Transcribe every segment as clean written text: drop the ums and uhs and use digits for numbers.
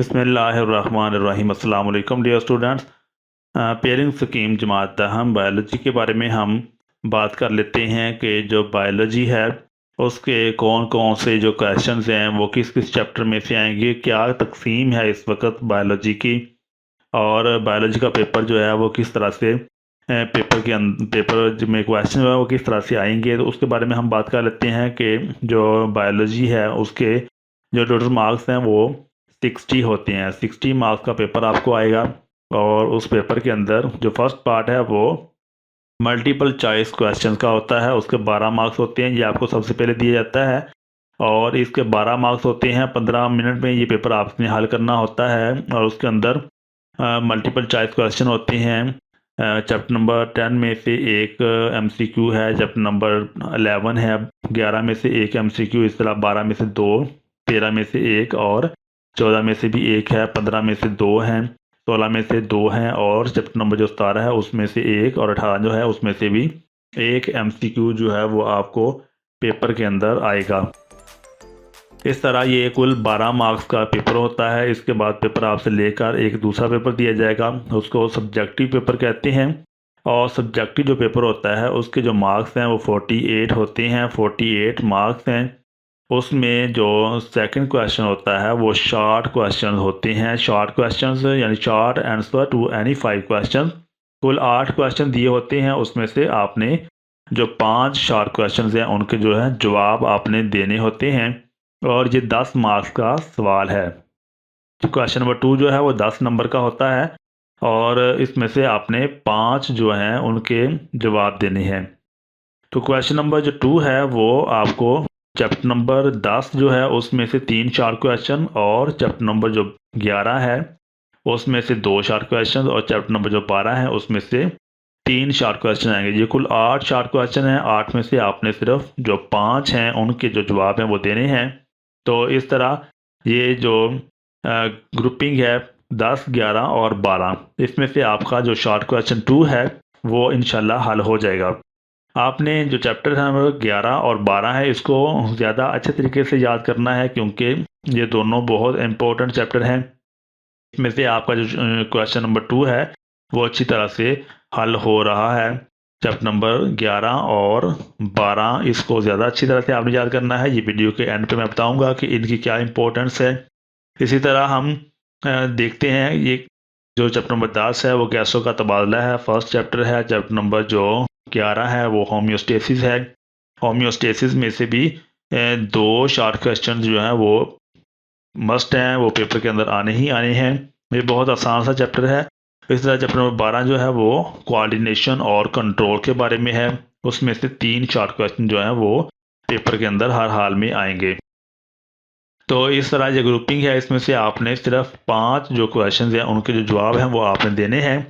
बिस्मिल्लाहिर्रहमानिर्रहीम। अस्सलाम वालेकुम डियर स्टूडेंट्स। पेयरिंग स्कीम जमात हम बायोलॉजी के बारे में हम बात कर लेते हैं कि जो बायोलॉजी है उसके कौन कौन से जो क्वेश्चंस हैं वो किस किस चैप्टर में से आएंगे, क्या तकसीम है इस वक्त बायोलॉजी की, और बायोलॉजी का पेपर जो है वो किस तरह से पेपर में क्वेश्चन है वो किस तरह से आएंगे। तो उसके बारे में हम बात कर लेते हैं कि जो बायोलॉजी है उसके जो टोटल मार्क्स हैं वो 60 होते हैं। 60 मार्क्स का पेपर आपको आएगा और उस पेपर के अंदर जो फर्स्ट पार्ट है वो मल्टीपल चॉइस क्वेश्चन का होता है। उसके 12 मार्क्स होते हैं, ये आपको सबसे पहले दिया जाता है और इसके 12 मार्क्स होते हैं। 15 मिनट में ये पेपर आपने हल करना होता है और उसके अंदर मल्टीपल चॉइस क्वेश्चन होते हैं। चैप्टर नंबर 10 में से एक MCQ है, चैप्टर नंबर 11 है 11 में से एक MCQ, इस तरह 12 में से 2, 13 में से एक और 14 में से भी एक है, 15 में से 2 हैं, 16 में से 2 हैं और चैप्टर नंबर जो 17 है उसमें से एक, और 18 जो है उसमें से भी एक MCQ जो है वो आपको पेपर के अंदर आएगा। इस तरह ये कुल 12 मार्क्स का पेपर होता है। इसके बाद पेपर आपसे लेकर एक दूसरा पेपर दिया जाएगा, उसको सब्जेक्टिव पेपर कहते हैं। और सब्जेक्टिव जो पेपर होता है उसके जो मार्क्स हैं वो 48 होते हैं, 48 मार्क्स हैं। उसमें जो सेकंड क्वेश्चन होता है वो शॉर्ट क्वेश्चन होते हैं। शॉर्ट क्वेश्चन यानी short answer to any 5 question. कुल 8 क्वेश्चन दिए होते हैं, उसमें से आपने जो 5 शॉर्ट क्वेश्चन हैं उनके जो है जवाब आपने देने होते हैं और ये 10 मार्क्स का सवाल है। क्वेश्चन नंबर 2 जो है वो 10 नंबर का होता है और इसमें से आपने 5 जो हैं उनके जवाब देने हैं। तो क्वेश्चन नंबर जो 2 है वो आपको चैप्टर नंबर 10 जो है उसमें से 3 शॉर्ट क्वेश्चन और चैप्टर नंबर जो 11 है उसमें से 2 शॉर्ट क्वेश्चन और चैप्टर नंबर जो 12 है उसमें से 3 शॉर्ट क्वेश्चन आएंगे। ये कुल 8 शॉर्ट क्वेश्चन हैं। 8 में से आपने सिर्फ जो 5 हैं उनके जो जवाब हैं वो देने हैं। तो इस तरह ये जो ग्रुपिंग है 10, 11 और 12, इसमें से आपका जो शॉर्ट क्वेश्चन 2 है वो इंशाल्लाह हल हो जाएगा। आपने जो चैप्टर नंबर 11 और 12 है इसको ज़्यादा अच्छे तरीके से याद करना है क्योंकि ये दोनों बहुत इम्पोर्टेंट चैप्टर हैं। इसमें से आपका जो क्वेश्चन नंबर 2 है वो अच्छी तरह से हल हो रहा है। चैप्टर नंबर 11 और 12 इसको ज़्यादा अच्छी तरह से आपने याद करना है। ये वीडियो के एंड पे मैं बताऊंगा कि इनकी क्या इंपॉर्टेंस है। इसी तरह हम देखते हैं ये जो चैप्टर नंबर 10 है वो गैसों का तबादला है, फर्स्ट चैप्टर है। चैप्टर नंबर जो 11 है वो होम्योस्टेसिस है। होम्योस्टेसिस में से भी 2 शॉर्ट क्वेश्चन जो हैं वो मस्ट हैं, वो पेपर के अंदर आने ही आने हैं। ये बहुत आसान सा चैप्टर है। इस तरह चैप्टर नंबर 12 जो है वो कोऑर्डिनेशन और कंट्रोल के बारे में है। उसमें से 3 शॉर्ट क्वेश्चन जो हैं वो पेपर के अंदर हर हाल में आएंगे। तो इस तरह जो ग्रुपिंग है इसमें से आपने सिर्फ 5 जो क्वेश्चन हैं उनके जो जवाब हैं वो आपने देने हैं।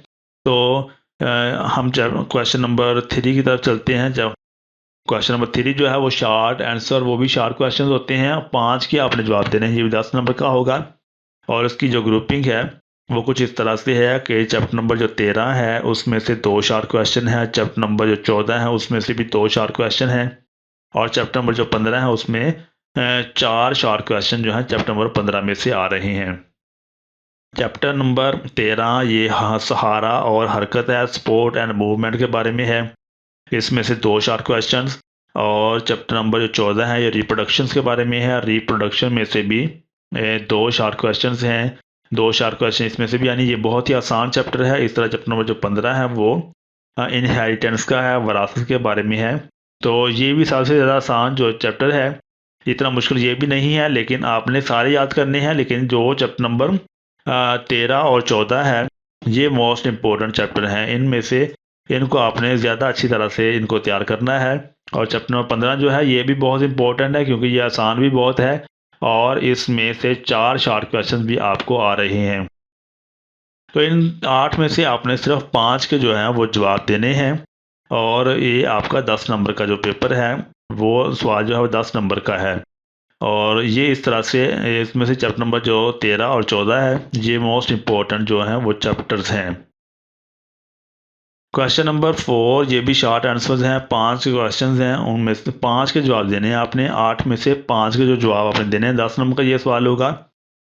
तो हम जब क्वेश्चन नंबर 3 की तरफ चलते हैं। जब क्वेश्चन नंबर 3 जो है वो शॉर्ट आंसर, वो भी शॉर्ट क्वेश्चन होते हैं, 5 के आपने जवाब देने हैं। ये भी 10 नंबर का होगा और इसकी जो ग्रुपिंग है वो कुछ इस तरह से है कि चैप्टर नंबर जो 13 है उसमें से 2 शॉर्ट क्वेश्चन है, चैप्टर नंबर जो 14 है उसमें से भी 2 शॉर्ट क्वेश्चन है और चैप्टर नंबर जो 15 है उसमें 4 शॉर्ट क्वेश्चन जो है चैप्टर नंबर 15 में से आ रहे हैं। चैप्टर नंबर 13 ये सहारा और हरकत है, स्पोर्ट एंड मूवमेंट के बारे में है। इसमें से 2 शॉर्ट क्वेश्चंस और चैप्टर नंबर जो 14 है ये रिप्रोडक्शन के बारे में है। रिप्रोडक्शन में से भी 2 शॉर्ट क्वेश्चंस हैं, 2 शॉर्ट क्वेश्चन इसमें से भी, यानी ये बहुत ही आसान चैप्टर है। इस तरह चैप्टर नंबर जो 15 है वो इनहेरिटेंस का है, विरासत के बारे में है। तो ये भी सबसे ज़्यादा आसान जो चैप्टर है, इतना मुश्किल ये भी नहीं है, लेकिन आपने सारे याद करने हैं। लेकिन जो चैप्टर नंबर 13 और 14 है ये मोस्ट इम्पोर्टेंट चैप्टर हैं। इनमें से इनको आपने ज़्यादा अच्छी तरह से इनको तैयार करना है। और चैप्टर नंबर 15 जो है ये भी बहुत इंपॉर्टेंट है क्योंकि ये आसान भी बहुत है और इसमें से 4 शॉर्ट क्वेश्चन भी आपको आ रहे हैं। तो इन 8 में से आपने सिर्फ 5 के जो हैं वो जवाब देने हैं और ये आपका 10 नंबर का जो पेपर है वो सवाल जो है वो 10 नंबर का है। और ये इस तरह से इसमें से चैप्टर नंबर जो 13 और 14 है ये मोस्ट इम्पोर्टेंट जो हैं वो चैप्टर्स हैं। क्वेश्चन नंबर 4 ये भी शॉर्ट आंसर्स हैं, 5 क्वेश्चन हैं, उनमें से 5 के जवाब देने हैं आपने। 8 में से 5 के जो जवाब आपने देने हैं, 10 नंबर का ये सवाल होगा।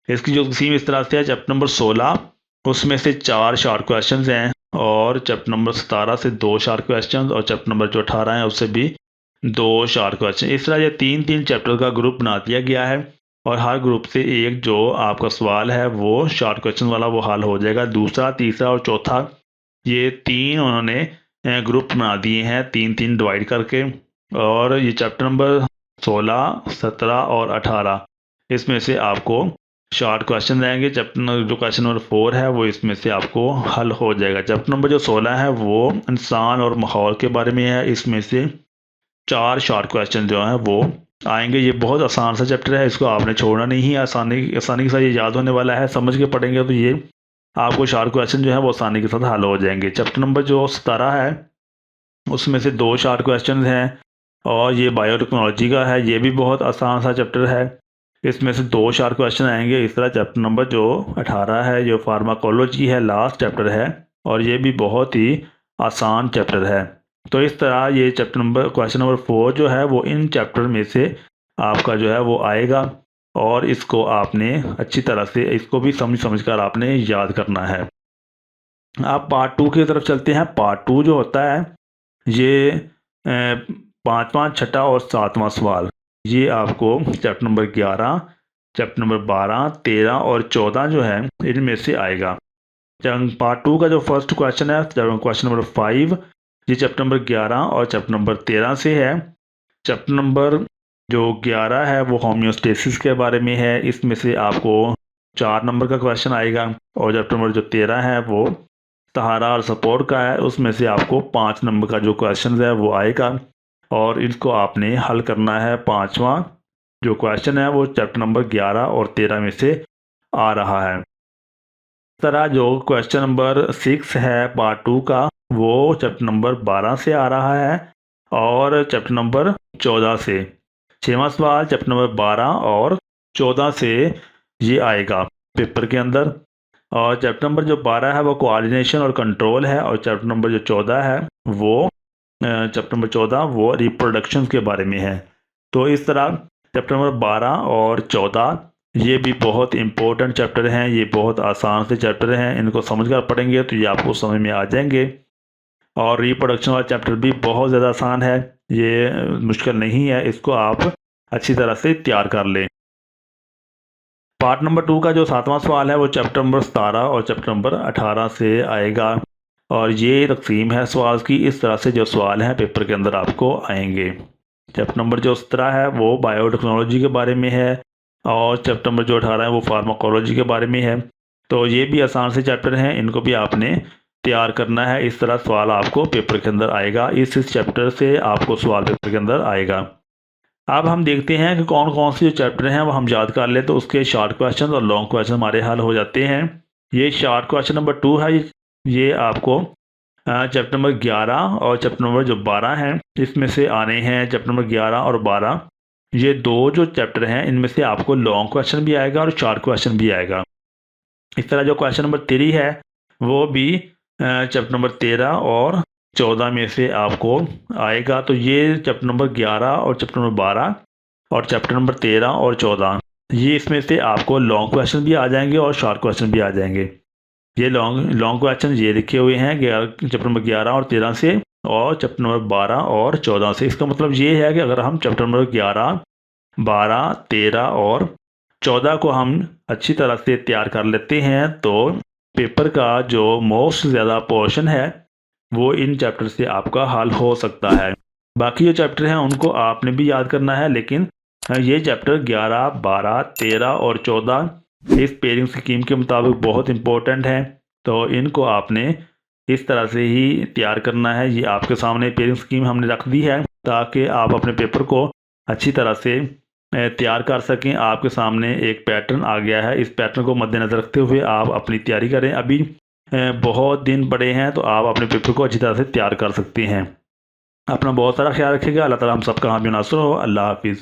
इसकी जो तकसीम इस तरह से है, चैप्टर नंबर 16 उसमें से 4 शॉर्ट क्वेश्चंस हैं और चैप्टर नंबर 17 से 2 शॉर्ट क्वेश्चंस और चैप्टर नंबर जो 18 है उससे भी 2 शॉर्ट क्वेश्चन। इस तरह ये 3-3 चैप्टर का ग्रुप बना दिया गया है और हर ग्रुप से एक जो आपका सवाल है वो शॉर्ट क्वेश्चन वाला वो हल हो जाएगा। दूसरा, तीसरा और चौथा ये 3 उन्होंने ग्रुप बना दिए हैं 3-3 डिवाइड करके। और ये चैप्टर नंबर 16, 17 और 18 इसमें से आपको शॉर्ट क्वेश्चन रहेंगे। चैप्टर जो क्वेश्चन नंबर 4 है वो इसमें से आपको हल हो जाएगा। चैप्टर नंबर जो 16 है वो इंसान और माहौल के बारे में है। इसमें से 4 शॉर्ट क्वेश्चन जो हैं वो आएंगे। ये बहुत आसान सा चैप्टर है, इसको आपने छोड़ना नहीं है। आसानी के साथ ये याद होने वाला है। समझ के पढ़ेंगे तो ये आपको शॉर्ट क्वेश्चन जो है वो आसानी के साथ हल हो जाएंगे। चैप्टर नंबर जो 17 है उसमें से 2 शॉर्ट क्वेश्चन हैं और ये बायोटेक्नोलॉजी का है। ये भी बहुत आसान सा चैप्टर है, इसमें से 2 शॉर्ट क्वेश्चन आएंगे। इस तरह चैप्टर नंबर जो 18 है जो फार्माकोलॉजी है, लास्ट चैप्टर है और ये भी बहुत ही आसान चैप्टर है। तो इस तरह ये चैप्टर नंबर क्वेश्चन नंबर 4 जो है वो इन चैप्टर में से आपका जो है वो आएगा और इसको आपने अच्छी तरह से इसको भी समझ कर आपने याद करना है। आप पार्ट 2 की तरफ चलते हैं। पार्ट 2 जो होता है ये 5वां, 6ठा और 7वां सवाल ये आपको चैप्टर नंबर 11, चैप्टर नंबर 12, 13 और 14 जो है इनमें से आएगा। पार्ट 2 का जो फर्स्ट क्वेश्चन है क्वेश्चन नंबर 5 ये चैप्टर नंबर 11 और चैप्टर नंबर 13 से है। चैप्टर नंबर जो 11 है वो होम्योस्टेसिस के बारे में है। इसमें से आपको 4 नंबर का क्वेश्चन आएगा और चैप्टर नंबर जो 13 है वो सहारा और सपोर्ट का है। उसमें से आपको 5 नंबर का जो क्वेश्चन है वो आएगा और इसको आपने हल करना है। 5वां जो क्वेश्चन है वो चैप्टर नंबर 11 और 13 में से आ रहा है। इस तरह जो क्वेश्चन नंबर 6 है पार्ट 2 का वो चैप्टर नंबर 12 से आ रहा है और चैप्टर नंबर 14 से। 6वां सवाल चैप्टर नंबर 12 और 14 से ये आएगा पेपर के अंदर। और चैप्टर नंबर जो 12 है वो कोऑर्डिनेशन और कंट्रोल है और चैप्टर नंबर जो 14 है वो चैप्टर नंबर 14 वो रिप्रोडक्शन के बारे में है। तो इस तरह चैप्टर नंबर 12 और 14 ये भी बहुत इंपॉर्टेंट चैप्टर हैं। ये बहुत आसान से चैप्टर हैं, इनको समझ कर पढ़ेंगे तो ये आपको समझ में आ जाएंगे। और रिप्रोडक्शन वाला चैप्टर भी बहुत ज़्यादा आसान है, ये मुश्किल नहीं है, इसको आप अच्छी तरह से तैयार कर लें। पार्ट नंबर 2 का जो 7वां सवाल है वो चैप्टर नंबर 17 और चैप्टर नंबर 18 से आएगा और ये तकसीम है सवाल की। इस तरह से जो सवाल हैं पेपर के अंदर आपको आएंगे। चैप्टर नंबर जो 17 है वो बायोटेक्नोलॉजी के बारे में है और चैप्टर नंबर जो 18 है वो फार्माकोलॉजी के बारे में है। तो ये भी आसान से चैप्टर हैं, इनको भी आपने तैयार करना है। इस तरह सवाल आपको पेपर के अंदर आएगा, इस चैप्टर से आपको सवाल पेपर के अंदर आएगा। अब हम देखते हैं कि कौन कौन से जो चैप्टर हैं वो हम याद कर ले तो उसके शॉर्ट क्वेश्चन और लॉन्ग क्वेश्चन हमारे हल हो जाते हैं। ये शॉर्ट क्वेश्चन नंबर 2 है, ये आपको चैप्टर नंबर 11 और चैप्टर नंबर जो 12 हैं इसमें से आने हैं। चैप्टर नंबर 11 और 12 ये 2 जो चैप्टर हैं इनमें से आपको लॉन्ग क्वेश्चन भी आएगा और शॉर्ट क्वेश्चन भी आएगा। इस तरह जो क्वेश्चन नंबर 3 है वो भी चैप्टर नंबर 13 और 14 में से आपको आएगा। तो ये चैप्टर नंबर 11 और चैप्टर नंबर 12 और चैप्टर नंबर 13 और 14 ये इसमें से आपको लॉन्ग क्वेश्चन भी आ जाएंगे और शॉर्ट क्वेश्चन भी आ जाएंगे। ये लॉन्ग क्वेश्चन ये लिखे हुए हैं चैप्टर नंबर 11 और 13 से और चैप्टर नंबर 12 और 14 से। इसका मतलब ये है कि अगर हम चैप्टर नंबर 11, 12, 13 और 14 को हम अच्छी तरह से तैयार कर लेते हैं तो पेपर का जो मोस्ट ज़्यादा पोर्शन है वो इन चैप्टर से आपका हल हो सकता है। बाकी जो चैप्टर हैं उनको आपने भी याद करना है, लेकिन ये चैप्टर 11, 12, 13 और 14 इस पेयरिंग स्कीम के मुताबिक बहुत इंपॉर्टेंट हैं। तो इनको आपने इस तरह से ही तैयार करना है। ये आपके सामने पेयरिंग स्कीम हमने रख दी है ताकि आप अपने पेपर को अच्छी तरह से तैयार कर सकें। आपके सामने एक पैटर्न आ गया है, इस पैटर्न को मद्देनज़र रखते हुए आप अपनी तैयारी करें। अभी बहुत दिन पड़े हैं तो आप अपने पेपर को अच्छी तरह से तैयार कर सकते हैं। अपना बहुत सारा ख्याल रखिएगा। अल्लाह ताला हम सबका हामी नासर हो। अल्लाह हाफिज़।